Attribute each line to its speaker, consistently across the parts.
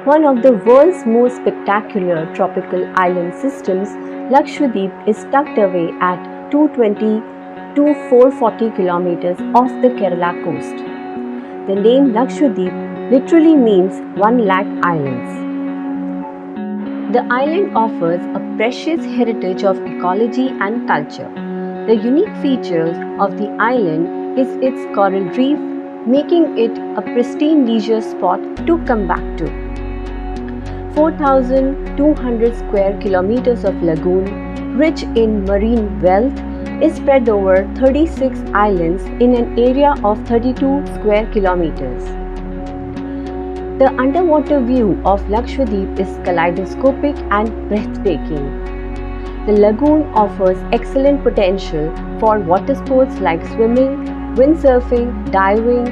Speaker 1: One of the world's most spectacular tropical island systems, Lakshadweep is tucked away at 220 to 440 kilometers off the Kerala coast. The name Lakshadweep literally means 1 lakh islands. The island offers a precious heritage of ecology and culture. The unique features of the island is its coral reef, making it a pristine leisure spot to come back to. 4,200 square kilometers of lagoon, rich in marine wealth, is spread over 36 islands in an area of 32 square kilometers. The underwater view of Lakshadweep is kaleidoscopic and breathtaking. The lagoon offers excellent potential for water sports like swimming, windsurfing, diving,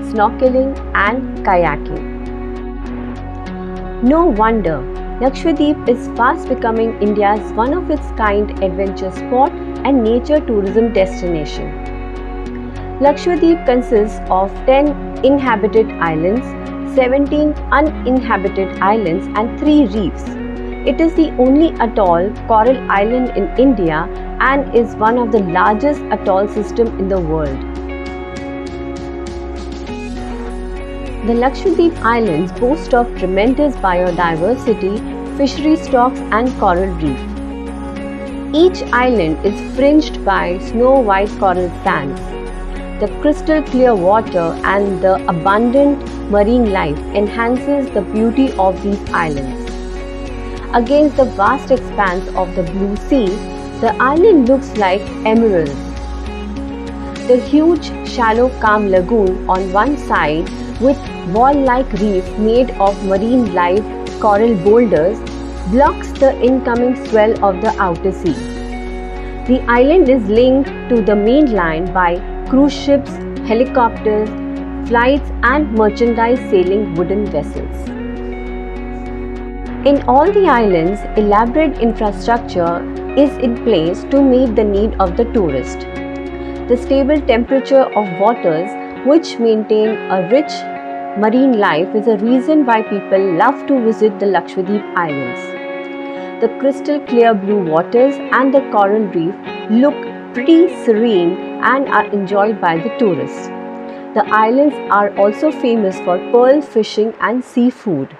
Speaker 1: snorkeling, and kayaking. No wonder, Lakshadweep is fast becoming India's one-of-its-kind adventure spot and nature tourism destination. Lakshadweep consists of 10 inhabited islands, 17 uninhabited islands and 3 reefs. It is the only atoll coral island in India and is one of the largest atoll systems in the world. The Lakshadweep Islands boast of tremendous biodiversity, fishery stocks and coral reef. Each island is fringed by snow-white coral sands. The crystal clear water and the abundant marine life enhances the beauty of these islands. Against the vast expanse of the blue sea, the island looks like emeralds. The huge, shallow, calm lagoon on one side with wall-like reef made of marine live coral boulders blocks the incoming swell of the outer sea. The island is linked to the mainland by cruise ships, helicopters, flights and merchandise sailing wooden vessels. In all the islands, elaborate infrastructure is in place to meet the need of the tourist. The stable temperature of waters, which maintain a rich marine life, is a reason why people love to visit the Lakshadweep Islands. The crystal clear blue waters and the coral reef look pretty serene and are enjoyed by the tourists. The islands are also famous for pearl fishing and seafood.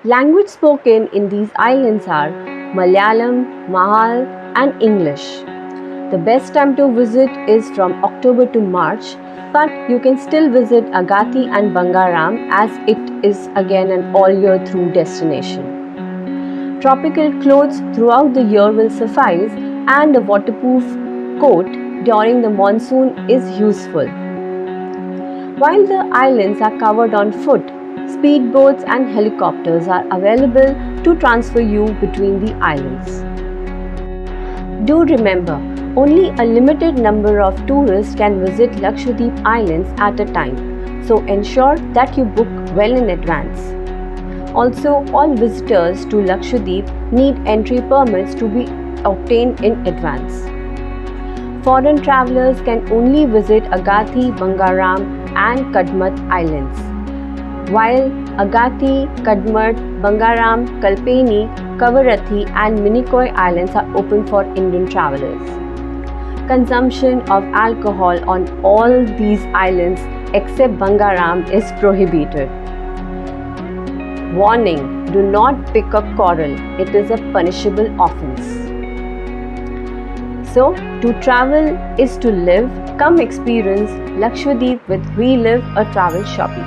Speaker 1: Languages spoken in these islands are Malayalam, Mahal and English. The best time to visit is from October to March, but you can still visit Agathi and Bangaram as it is again an all-year-through destination. Tropical clothes throughout the year will suffice and a waterproof coat during the monsoon is useful. While the islands are covered on foot, speedboats and helicopters are available to transfer you between the islands. Do remember, only a limited number of tourists can visit Lakshadweep Islands at a time, so ensure that you book well in advance. Also, all visitors to Lakshadweep need entry permits to be obtained in advance. Foreign travelers can only visit Agathi, Bangaram and Kadmat Islands, while Agathi, Kadmat, Bangaram, Kalpeni, Kavarathi and Minicoy Islands are open for Indian travelers. Consumption of alcohol on all these islands except Bangaram is prohibited. Warning: do not pick up coral, it is a punishable offense. So, to travel is to live. Come experience Lakshadweep with We Live a Travel Shopping.